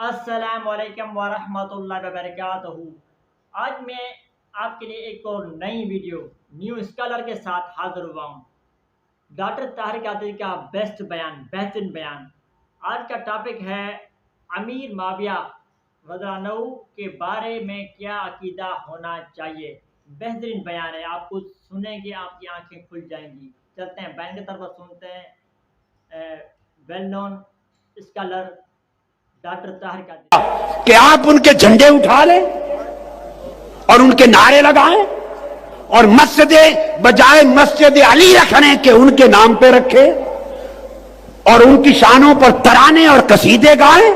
السلام علیکم ورحمۃ اللہ وبرکاتہ۔ آج میں آپ کے لیے ایک اور نئی ویڈیو نیو اسکالر کے ساتھ حاضر ہوا ہوں۔ ڈاکٹر طاہر قادری کا بیسٹ بیان، بہترین بیان۔ آج کا ٹاپک ہے امیر معاویہ رضی اللہ عنہ کے بارے میں کیا عقیدہ ہونا چاہیے۔ بہترین بیان ہے، آپ کو سنیں گے آپ کی آنکھیں کھل جائیں گی۔ چلتے ہیں بیان کی طرف سنتے ہیں۔ Well known scholar doctor Tahir Qadri کہ آپ ان کے جھنڈے اٹھا لیں اور ان کے نعرے لگائیں اور مسجد بجائے مسجد علی رکھنے کے ان کے نام پہ رکھے اور ان کی شانوں پر ترانے اور قصیدے گائیں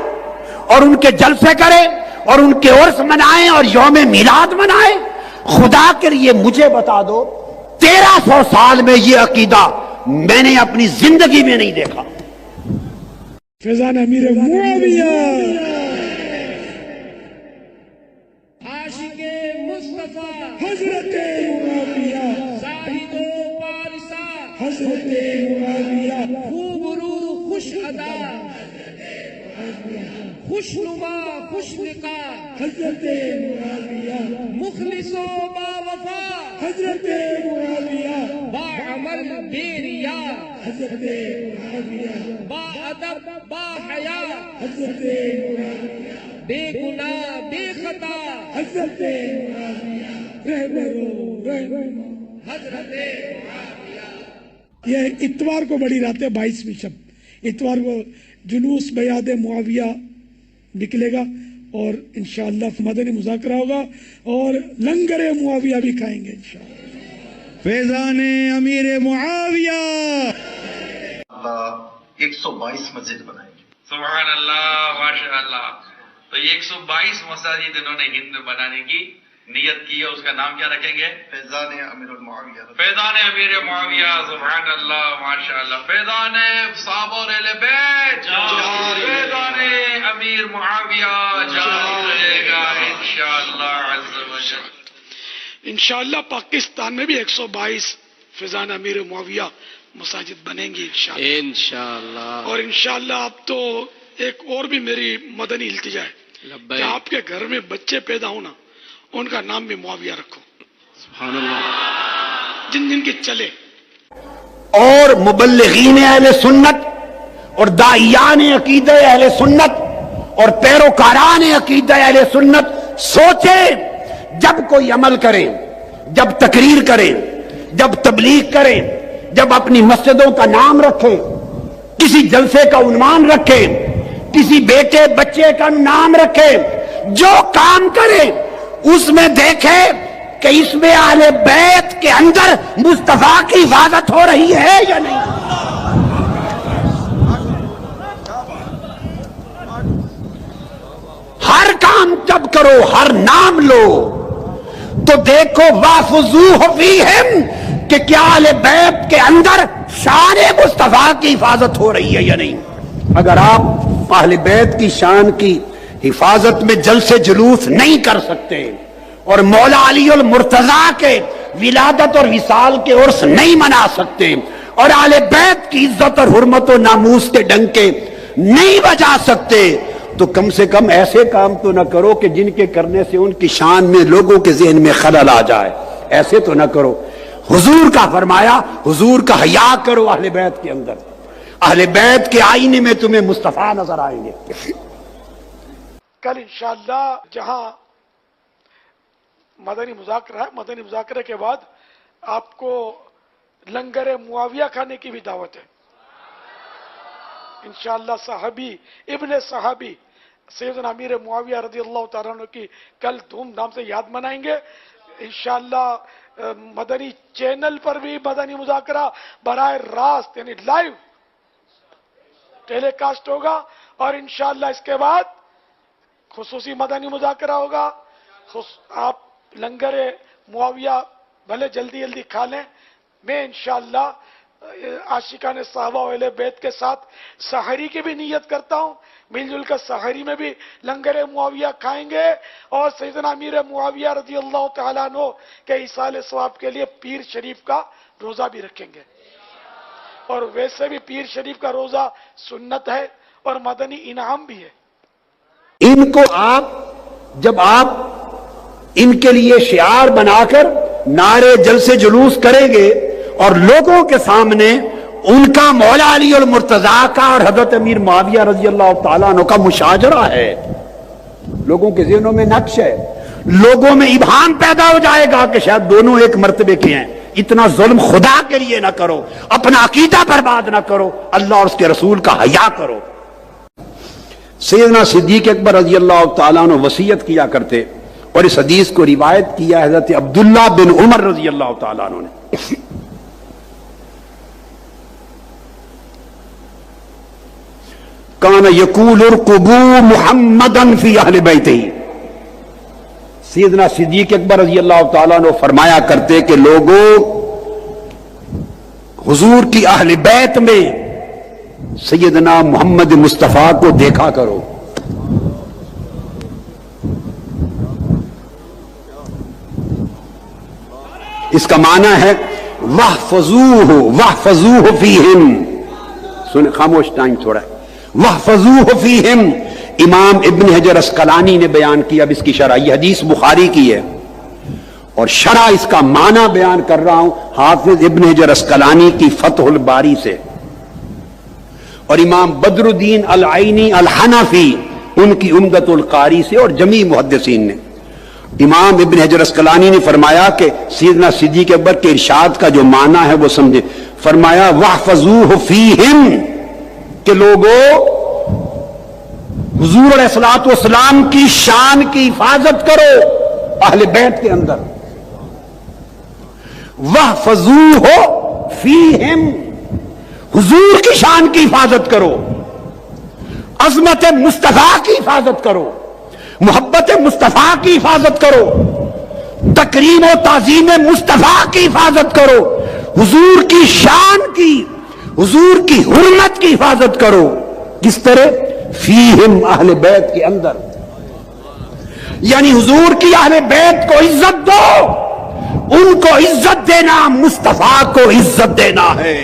اور ان کے جلسے کریں اور ان کے عرس منائیں اور یوم میلاد منائیں۔ خدا کے لیے مجھے بتا دو، 1300 سال میں یہ عقیدہ میں نے اپنی زندگی میں نہیں دیکھا۔ فیضان امیر معاویہ، عاشق مصطفیٰ حضرت معاویہ، زاہد و پارسا حضرت معاویہ، خوب رو خوش ادا خوش نما خوش لقا حضرت معاویہ، مخلص و با وفا حضرت معاویہ، با عمل بے ریا حضرت معاویہ، با ادب با حیا حضرت معاویہ، بے گناہ بے خطا حضرت معاویہ، رہبر حضرت یہ اتوار کو بڑی رات ہے، 22ویں شب اتوار کو جلوس بیعت معاویہ نکلے گا اور انشاءاللہ مدنی مذاکرہ ہوگا اور لنگر معاویہ بھی کھائیں گے انشاءاللہ۔ فیضان امیر معاویہ 122 مسجد بنائیں گے۔ سبحان اللہ، ماشاء اللہ۔ تو یہ 122 مساجد انہوں نے ہند بنانے کی نیت کی ہے، اس کا نام کیا رکھیں گے؟ فیضان امیر المعاویہ۔ فیضان امیر معاویہ، سبحان اللہ، ماشاء اللہ۔ فیضان صحابہ اور اہل بیت، فیضان امیر معاویہ جاری رہے گا انشاءاللہ عز و جل۔ انشاءاللہ پاکستان میں بھی 122 فیضان امیر معاویہ مساجد بنیں گی انشاءاللہ۔ اور انشاءاللہ اب تو ایک اور بھی میری مدنی التجا ہے کہ آپ کے گھر میں بچے پیدا ہونا ان کا نام بھی معاویہ رکھو، سبحان اللہ، جن جن کے چلے۔ اور مبلغین اہل سنت اور داعیان عقیدہ اہل سنت اور پیروکاران عقیدہ اہل سنت سوچیں، جب کوئی عمل کریں، جب تقریر کریں، جب تبلیغ کریں، جب اپنی مسجدوں کا نام رکھیں، کسی جلسے کا عنوان رکھیں، کسی بیٹے بچے کا نام رکھیں، جو کام کریں اس میں دیکھیں کہ اس میں اہل بیت کے اندر مصطفیٰ کی حفاظت ہو رہی ہے یا نہیں۔ ہر کام جب کرو، ہر نام لو تو دیکھو وَافُزُوهُ فِيهِمْ کہ کیا اہل بیت کے اندر شان مصطفیٰ کی حفاظت ہو رہی ہے یا نہیں۔ اگر آپ اہل بیت کی شان کی حفاظت میں جلسے جلوس نہیں کر سکتے اور مولا علی المرتضیٰ کے ولادت اور وصال کے عرس نہیں منا سکتے اور اہل بیت کی عزت اور حرمت و ناموس کے ڈنکے نہیں بجا سکتے تو کم سے کم ایسے کام تو نہ کرو کہ جن کے کرنے سے ان کی شان میں لوگوں کے ذہن میں خلل آ جائے۔ ایسے تو نہ کرو۔ حضور کا فرمایا، حضور کا حیا کرو اہل بیت کے اندر، اہل بیت کے آئینے میں تمہیں مصطفیٰ نظر آئیں گے۔ کل انشاءاللہ جہاں مدنی مذاکرہ ہے، مدنی مذاکرے کے بعد آپ کو لنگر معاویہ کھانے کی بھی دعوت ہے انشاءاللہ۔ صحابی ابن صحابی سیدنا امیر معاویہ رضی اللہ تعالیٰ عنہ کی کل دھوم دھام سے یاد منائیں گے انشاءاللہ۔ مدنی چینل پر بھی مدنی مذاکرہ براہ راست یعنی لائیو ٹیلی کاسٹ ہوگا اور انشاءاللہ اس کے بعد خصوصی مدنی مذاکرہ ہوگا۔ آپ لنگر معاویہ بھلے جلدی جلدی کھا لیں، میں انشاءاللہ عاشقان صحابہ و اہل بیت کے ساتھ سحری کی بھی نیت کرتا ہوں، مل جل کر سحری میں بھی لنگر معاویہ کھائیں گے اور سیدنا امیر معاویہ رضی اللہ تعالیٰ عنہ کے ایصال ثواب کے لیے پیر شریف کا روزہ بھی رکھیں گے۔ اور ویسے بھی پیر شریف کا روزہ سنت ہے اور مدنی انعام بھی ہے۔ ان کو جب آپ ان کے لیے شعار بنا کر نعرے جلسے جلوس کریں گے اور لوگوں کے سامنے ان کا مولا علی المرتضیٰ کا اور حضرت امیر معاویہ رضی اللہ تعالیٰ عنہ کا مشاجرہ ہے، لوگوں کے ذہنوں میں نقش ہے، لوگوں میں ابہام پیدا ہو جائے گا کہ شاید دونوں ایک مرتبے کے ہیں۔ اتنا ظلم خدا کے لیے نہ کرو، اپنا عقیدہ برباد نہ کرو، اللہ اور اس کے رسول کا حیا کرو۔ سیدنا صدیق اکبر رضی اللہ تعالیٰ عنہ وصیت کیا کرتے، اور اس حدیث کو روایت کیا حضرت عبداللہ بن عمر رضی اللہ تعالیٰ عنہ نے۔ کان یقول ارقبوا محمدا فی اہل بیتہ، سیدنا صدیق اکبر رضی اللہ تعالیٰ عنہ فرمایا کرتے کہ لوگوں حضور کی اہل بیت میں سیدنا محمد مصطفیٰ کو دیکھا کرو۔ اس کا معنی ہے واحفظوہ واحفظوہ فیہم، سنیں خاموش ٹائم تھوڑا ہے، واحفظوہ فیہم۔ امام ابن حجر اسقلانی نے بیان کیا، اب اس کی شرح، یہ حدیث بخاری کی ہے اور شرح اس کا معنی بیان کر رہا ہوں حافظ ابن حجر اسقلانی کی فتح الباری سے، اور امام بدر الدین العینی الحنفی ان کی عمدۃ القاری سے، اور جمیع محدثین نے۔ امام ابن حجر اسقلانی نے فرمایا کہ سیدنا صدیق اکبر کے ارشاد کا جو معنی ہے وہ سمجھے، فرمایا واحفظوہ فیہم، کہ لوگوں حضور علیہ الصلوۃ والسلام کی شان کی حفاظت کرو اہل بیت کے اندر۔ واحفظوہ فیہم، حضور کی شان کی حفاظت کرو، عظمت مصطفیٰ کی حفاظت کرو، محبت مصطفیٰ کی حفاظت کرو، تکریم و تعظیم مصطفیٰ کی حفاظت کرو، حضور کی شان کی، حضور کی حرمت کی حفاظت کرو۔ کس طرح؟ فیہم، اہل بیت کے اندر، یعنی حضور کی اہل بیت کو عزت دو، ان کو عزت دینا مصطفیٰ کو عزت دینا ہے۔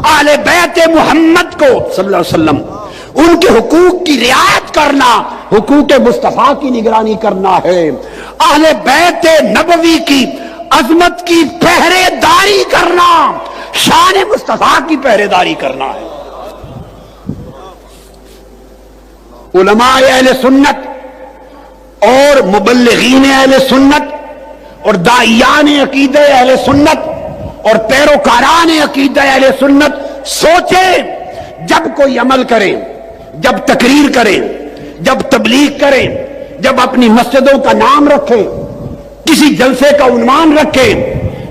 اہل بیت محمد کو صلی اللہ علیہ وسلم ان کے حقوق کی رعایت کرنا، حقوق مصطفیٰ کی نگرانی کرنا ہے۔ اہل بیت نبوی کی عظمت کی پہرے داری کرنا، شان مصطفیٰ کی پہرے داری کرنا ہے۔ علماء اہل سنت اور مبلغین اہل سنت اور داعیان عقیدہ اہل سنت اور پیروکاران عقیدہ اہل سنت سوچیں، جب کوئی عمل کریں، جب تقریر کریں، جب تبلیغ کریں، جب اپنی مسجدوں کا نام رکھیں، کسی جلسے کا عنوان رکھیں،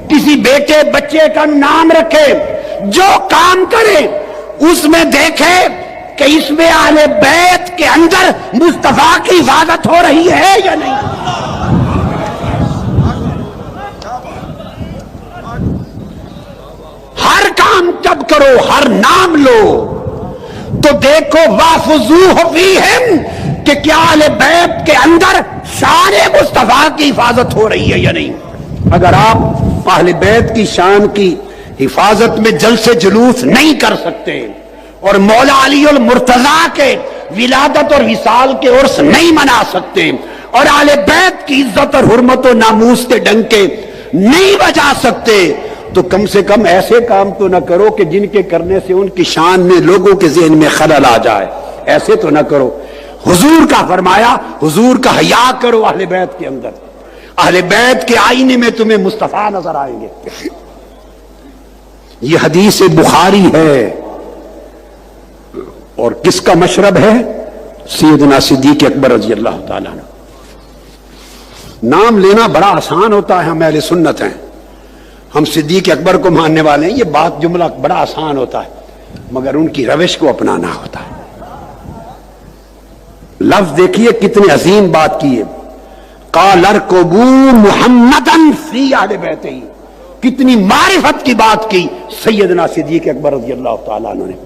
کسی بیٹے بچے کا نام رکھیں، جو کام کریں اس میں دیکھیں کہ اس میں اہل بیت کے اندر مصطفیٰ کی حفاظت ہو رہی ہے یا نہیں۔ ہر کام جب کرو، ہر نام لو تو دیکھو واحفظوہ فیہم، کہ کیا اہل بیت کے اندر شان مصطفیٰ کی حفاظت ہو رہی ہے یا نہیں۔ اگر آپ اہل بیت کی شان کی حفاظت میں جلسے جلوس نہیں کر سکتے اور مولا علی المرتضیٰ کے ولادت اور وصال کے عرس نہیں منا سکتے اور اہل بیت کی عزت اور حرمت و ناموس کے ڈنکے نہیں بجا سکتے، تو کم سے کم ایسے کام تو نہ کرو کہ جن کے کرنے سے ان کی شان میں لوگوں کے ذہن میں خلل آ جائے، ایسے تو نہ کرو۔ حضور کا فرمایا، حضور کا حیا کرو اہل بیت کے اندر، اہل بیت کے آئینے میں تمہیں مصطفیٰ نظر آئیں گے۔ یہ حدیث بخاری ہے، اور کس کا مشرب ہے؟ سیدنا صدیق اکبر رضی اللہ تعالیٰ عنہ۔ نام لینا بڑا آسان ہوتا ہے، ہم اہل سنت ہیں، ہم صدیق اکبر کو ماننے والے ہیں، یہ بات جملہ بڑا آسان ہوتا ہے، مگر ان کی روش کو اپنانا ہوتا ہے۔ لفظ دیکھیے کتنی عظیم بات کی ہے، قال ارکبوا محمدا فی اہل بیتہ، کتنی معرفت کی بات کی سیدنا صدیق اکبر رضی اللہ تعالیٰ عنہ نے،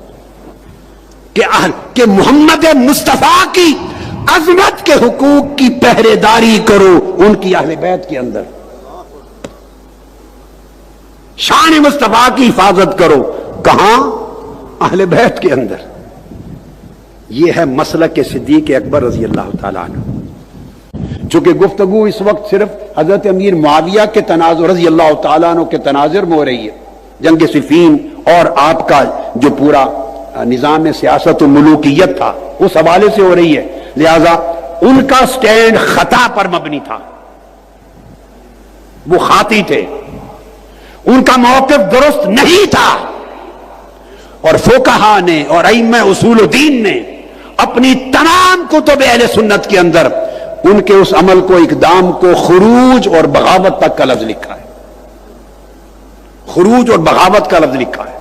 کہ محمد مصطفیٰ کی عظمت کے حقوق کی پہرے داری کرو ان کی اہل بیت کے اندر، شان مصطفیٰ کی حفاظت کرو، کہاں؟ اہل بیت کے اندر۔ یہ ہے مسلک صدیق اکبر رضی اللہ تعالیٰ عنہ۔ چونکہ گفتگو اس وقت صرف حضرت امیر معاویہ کے تناظر رضی اللہ تعالیٰ عنہ کے تناظر میں ہو رہی ہے، جنگ صفین اور آپ کا جو پورا نظام سیاست و ملوکیت تھا اس حوالے سے ہو رہی ہے، لہذا ان کا سٹینڈ خطا پر مبنی تھا، وہ خاطی تھے، ان کا موقف درست نہیں تھا، اور فقہا نے اور ائمہ اصول الدین نے اپنی تمام کتب اہل سنت کے اندر ان کے اس عمل کو، اقدام کو خروج اور بغاوت تک کا لفظ لکھا ہے، خروج اور بغاوت کا لفظ لکھا ہے۔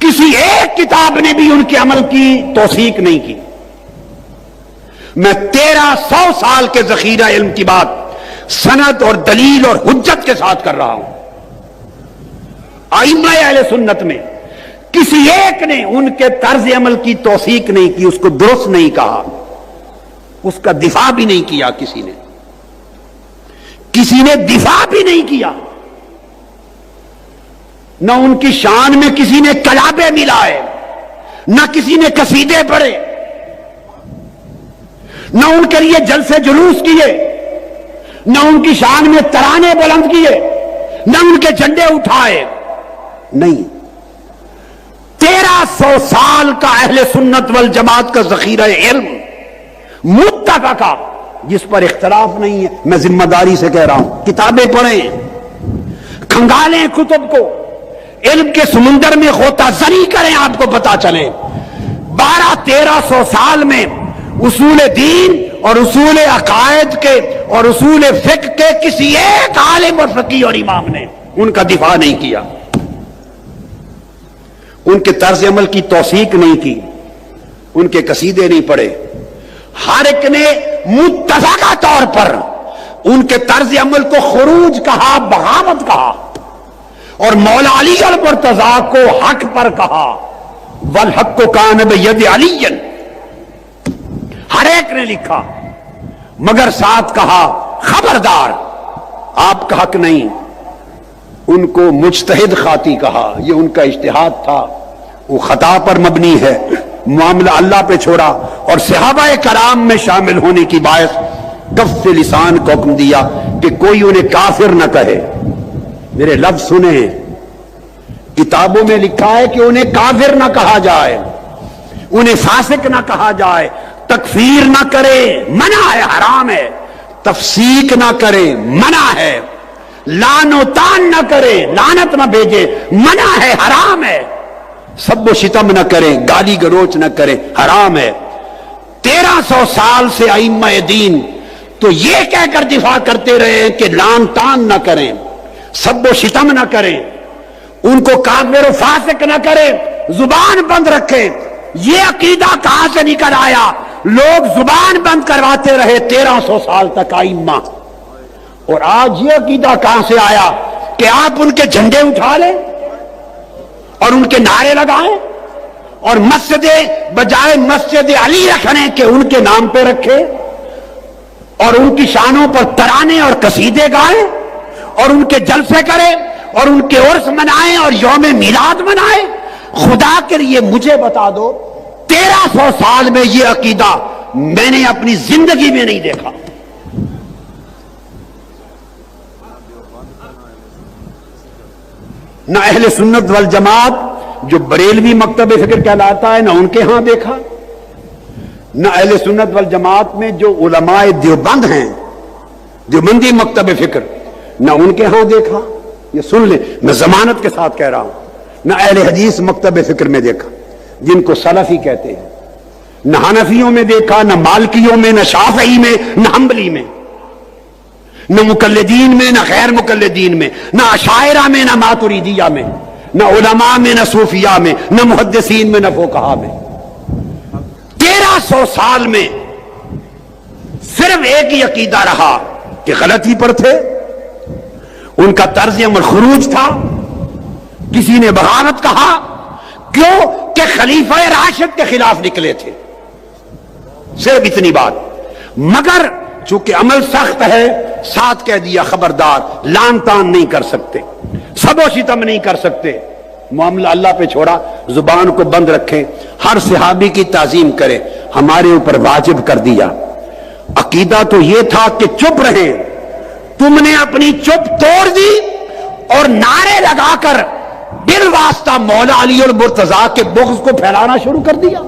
کسی ایک کتاب نے بھی ان کے عمل کی توثیق نہیں کی۔ میں 1300 سال کے ذخیرہ علم کی بات سند اور دلیل اور حجت کے ساتھ کر رہا ہوں۔ ائمہ اہل سنت میں کسی ایک نے ان کے طرز عمل کی توثیق نہیں کی، اس کو درست نہیں کہا، اس کا دفاع بھی نہیں کیا، کسی نے دفاع بھی نہیں کیا، نہ ان کی شان میں کسی نے کلابے ملائے، نہ کسی نے قصیدے پڑھے، نہ ان کے لیے جلسے جلوس کیے، نہ ان کی شان میں ترانے بلند کیے، نہ ان کے جھنڈے اٹھائے، نہیں۔ 1300 سال کا اہل سنت والجماعت کا ذخیرہ علم متفقہ، جس پر اختلاف نہیں ہے، میں ذمہ داری سے کہہ رہا ہوں، کتابیں پڑھیں، کھنگالیں کتب کو، علم کے سمندر میں غوطہ زنی کریں، آپ کو پتا چلے 1200-1300 سال میں اصول دین اور اصول عقائد کے اور اصول فقہ کے کسی ایک عالم اور فقیہ اور امام نے ان کا دفاع نہیں کیا، ان کے طرز عمل کی توثیق نہیں کی، ان کے قصیدے نہیں پڑھے۔ ہر ایک نے متفقہ طور پر ان کے طرز عمل کو خروج کہا، بغاوت کہا، اور مولا علی المرتضیٰ کو حق پر کہا، والحق کان بید علی، ہر ایک نے لکھا، مگر ساتھ کہا خبردار آپ کا حق نہیں۔ ان کو مجتہد خاطی کہا، یہ ان کا اجتہاد تھا، وہ خطا پر مبنی ہے، معاملہ اللہ پہ چھوڑا، اور صحابہ کرام میں شامل ہونے کی باعث کف لسان کو حکم دیا کہ کوئی انہیں کافر نہ کہے۔ میرے لفظ سنیں، کتابوں میں لکھا ہے کہ انہیں کافر نہ کہا جائے، انہیں فاسق نہ کہا جائے، تکفیر نہ کرے، منع ہے، حرام ہے، تفسیق نہ کرے، منع ہے، لعن و طعن نہ کرے، لعنت نہ بھیجے، منع ہے، حرام ہے، سب و شتم نہ کرے، گالی گلوچ نہ کرے، حرام ہے۔ 1300 سال سے ائمہ دین تو یہ کہہ کر دفاع کرتے رہے کہ لعن طعن نہ کریں، سب و شتم نہ کریں، ان کو کافر و فاسق نہ کریں، زبان بند رکھیں۔ یہ عقیدہ کہاں سے نکل آیا؟ لوگ زبان بند کرواتے رہے 1300 سال تک ائمہ، اور آج یہ عقیدہ کہاں سے آیا کہ آپ ان کے جھنڈے اٹھا لیں اور ان کے نعرے لگائیں، اور مسجد بجائے مسجد علی رکھنے کے ان کے نام پہ رکھے، اور ان کی شانوں پر ترانے اور قصیدے گائیں، اور ان کے جلسے کریں، اور ان کے عرس منائیں اور یوم میلاد منائیں۔ خدا کے لیے مجھے بتا دو، 1300 سال میں یہ عقیدہ میں نے اپنی زندگی میں نہیں دیکھا۔ نہ اہل سنت والجماعت جو بریلوی مکتب فکر کہلاتا ہے، نہ ان کے ہاں دیکھا، نہ اہل سنت والجماعت میں جو علماء دیوبند ہیں، دیوبندی مکتب فکر، نہ ان کے ہاں دیکھا۔ یہ سن لیں، میں ضمانت کے ساتھ کہہ رہا ہوں، نہ اہل حدیث مکتب فکر میں دیکھا جن کو سلفی کہتے ہیں، نہ حنفیوں میں دیکھا، نہ مالکیوں میں، نہ شافعی میں، نہ حنبلی میں، نہ مقلدین میں، نہ غیر مقلدین میں، نہ اشاعرہ میں، نہ ماتریدیہ میں، نہ علماء میں، نہ صوفیاء میں، نہ محدثین میں، نہ فقہاء میں۔ 1300 سال میں صرف ایک ہی عقیدہ رہا کہ غلطی پر تھے، ان کا طرز عمل خروج تھا، کسی نے بغاوت کہا، کیوں کہ خلیفہ راشد کے خلاف نکلے تھے، صرف اتنی بات۔ مگر چونکہ عمل سخت ہے، ساتھ کہہ دیا خبردار، لعن طعن نہیں کر سکتے، سب و شتم نہیں کر سکتے، معاملہ اللہ پہ چھوڑا، زبان کو بند رکھیں، ہر صحابی کی تعظیم کریں، ہمارے اوپر واجب کر دیا۔ عقیدہ تو یہ تھا کہ چپ رہیں، تم نے اپنی چپ توڑ دی اور نعرے لگا کر بالواسطہ مولا علی المرتضیٰ کے بغض کو پھیلانا شروع کر دیا۔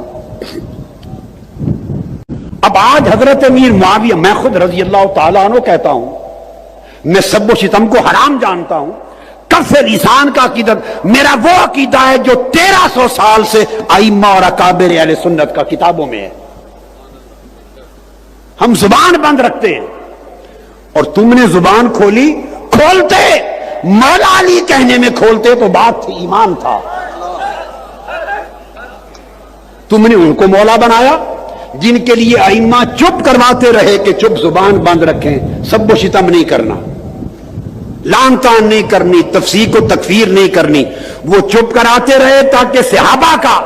اب آج حضرت امیر معاویہ، میں خود رضی اللہ تعالیٰ عنہ کہتا ہوں، میں سب و شتم کو حرام جانتا ہوں، کف لسان کا عقیدہ میرا وہ عقیدہ ہے جو 1300 سال سے ائمہ اور اکابر اہل سنت کا کتابوں میں ہے۔ ہم زبان بند رکھتے ہیں اور تم نے زبان کھولی، کھولتے مولا علی کہنے میں کھولتے تو بات تھی، ایمان تھا۔ تم نے ان کو مولا بنایا جن کے لیے ائمہ چپ کرواتے رہے کہ چپ، زبان بند رکھیں، سب و شتم نہیں کرنا، لان تان نہیں کرنی، تفسیق و تکفیر نہیں کرنی، وہ چپ کراتے رہے تاکہ صحابہ کا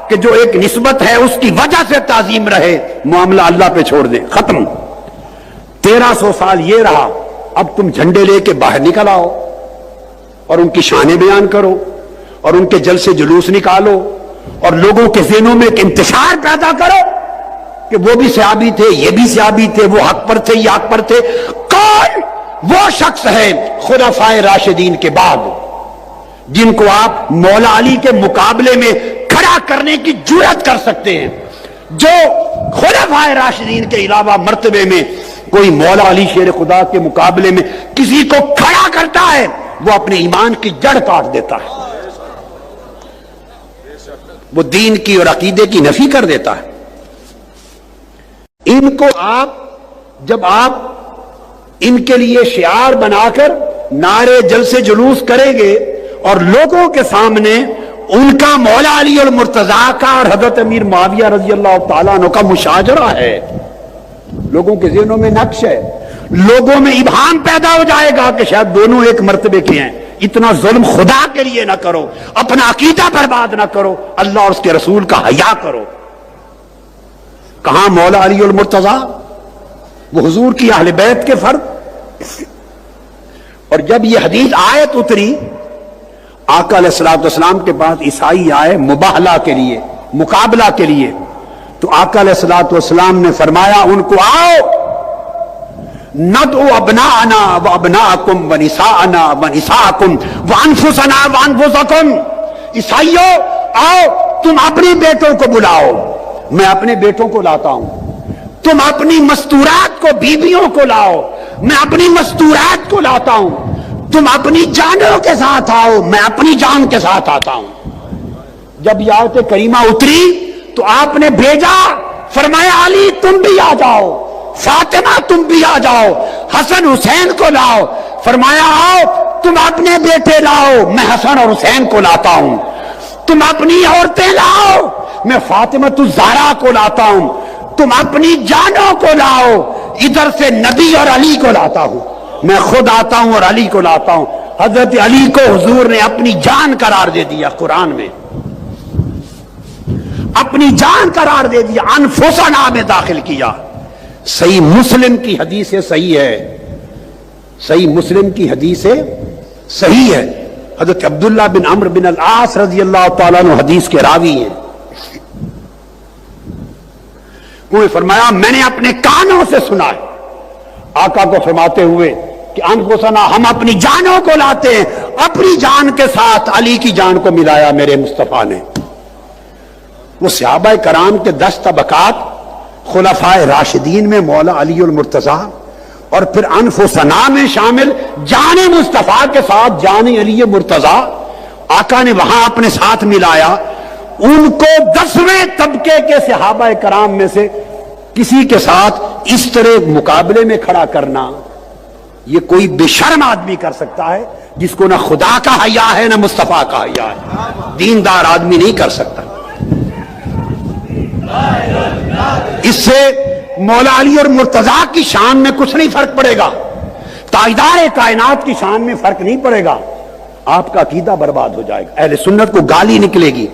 کہ جو ایک نسبت ہے اس کی وجہ سے تعظیم رہے، معاملہ اللہ پہ چھوڑ دیں، ختم۔ 1300 سال یہ رہا، اب تم جھنڈے لے کے باہر نکل آؤ اور ان کی شانیں بیان کرو اور ان کے جلسے جلوس نکالو اور لوگوں کے ذہنوں میں ایک انتشار پیدا کرو کہ وہ بھی صحابی تھے، یہ بھی صحابی تھے، وہ حق پر تھے، یہ حق پر تھے۔ کون وہ شخص ہے خلفائے راشدین کے بعد جن کو آپ مولا علی کے مقابلے میں کھڑا کرنے کی جرات کر سکتے ہیں؟ جو خلفائے راشدین کے علاوہ مرتبے میں کوئی مولا علی شیر خدا کے مقابلے میں کسی کو کھڑا کرتا ہے وہ اپنے ایمان کی جڑ کاٹ دیتا ہے، وہ دین کی اور عقیدے کی نفی کر دیتا ہے۔ ان کو جب آپ ان کے لیے شعار بنا کر نعرے جلسے جلوس کریں گے اور لوگوں کے سامنے ان کا مولا علی المرتضیٰ کا اور حضرت امیر معاویہ رضی اللہ تعالیٰ عنہ کا مشاجرہ ہے، لوگوں کے ذہنوں میں نقش ہے، لوگوں میں ابہام پیدا ہو جائے گا کہ شاید دونوں ایک مرتبے کے ہیں۔ اتنا ظلم خدا کے لیے نہ کرو، اپنا عقیدہ برباد نہ کرو، اللہ اور اس کے رسول کا حیا کرو۔ کہاں مولا علی المرتضیٰ؟ وہ حضور کی اہل بیت کے فرد۔ اور جب یہ حدیث آیت اتری، آقا علیہ الصلوۃ والسلام کے پاس عیسائی آئے مباہلہ کے لیے، مقابلہ کے لیے، تو آقا علیہ الصلوۃ والسلام نے فرمایا ان کو آؤ ندعو ابناءنا وابناءکم ونساءنا ونساءکم وانفسنا وانفسکم، عیسائیوں آؤ تم اپنی بیٹوں کو بلاؤ، میں اپنے بیٹوں کو لاتا ہوں، تم اپنی مستورات کو، بیویوں کو لاؤ، میں اپنی مستورات کو لاتا ہوں، تم اپنی جانوں کے ساتھ آؤ، میں اپنی جان کے ساتھ آتا ہوں۔ جب یہ آیت کریمہ اتری تو آپ نے بھیجا، فرمایا علی تم بھی آ جاؤ، فاطمہ تم بھی آ جاؤ، حسن حسین کو لاؤ، فرمایا آؤ تم اپنے بیٹے لاؤ، میں حسن اور حسین کو لاتا ہوں، تم اپنی عورتیں لاؤ، میں فاطمہ الزہرا کو لاتا ہوں، تم اپنی جانوں کو لاؤ، ادھر سے نبی اور علی کو لاتا ہوں، میں خود آتا ہوں اور علی کو لاتا ہوں۔ حضرت علی کو حضور نے اپنی جان قرار دے دیا، قرآن میں اپنی جان قرار دے دیا، انفسنا میں داخل کیا۔ صحیح مسلم کی حدیث صحیح ہے، صحیح مسلم کی حدیث صحیح ہے، حضرت عبداللہ بن عمرو بن العاص رضی اللہ تعالیٰ عنہ حدیث کے راوی ہیں، انہوں نے فرمایا میں نے اپنے کانوں سے سنا ہے آقا کو فرماتے ہوئے کہ انفسنا، ہم اپنی جانوں کو لاتے ہیں، اپنی جان کے ساتھ علی کی جان کو ملایا میرے مصطفیٰ نے۔ وہ صحابہ کرام کے 10 طبقات، خلفائے راشدین میں مولا علی المرتضیٰ، اور پھر انفسنا میں شامل جان مصطفیٰ کے ساتھ جان علی مرتضیٰ، آقا نے وہاں اپنے ساتھ ملایا۔ ان کو 10ویں طبقے کے صحابہ کرام میں سے کسی کے ساتھ اس طرح مقابلے میں کھڑا کرنا، یہ کوئی بے شرم آدمی کر سکتا ہے جس کو نہ خدا کا حیا ہے نہ مصطفیٰ کا حیا ہے، دیندار آدمی نہیں کر سکتا۔ اس سے مولا علی اور مرتضیٰ کی شان میں کچھ نہیں فرق پڑے گا، تاجدار کائنات کی شان میں فرق نہیں پڑے گا، آپ کا عقیدہ برباد ہو جائے گا، اہل سنت کو گالی نکلے گی،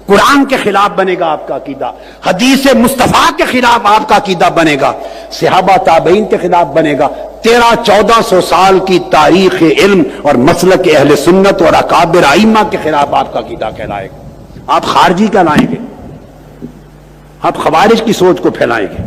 قرآن کے خلاف بنے گا آپ کا عقیدہ، حدیث مصطفیٰ کے خلاف آپ کا عقیدہ بنے گا، صحابہ تابعین کے خلاف بنے گا، 1300-1400 سال کی تاریخ علم اور مسلک اہل سنت اور اکابر ائمہ کے خلاف آپ کا عقیدہ کہلائے گا. آپ خارجی کہلائیں گے, آپ خوارج کی سوچ کو پھیلائیں گے.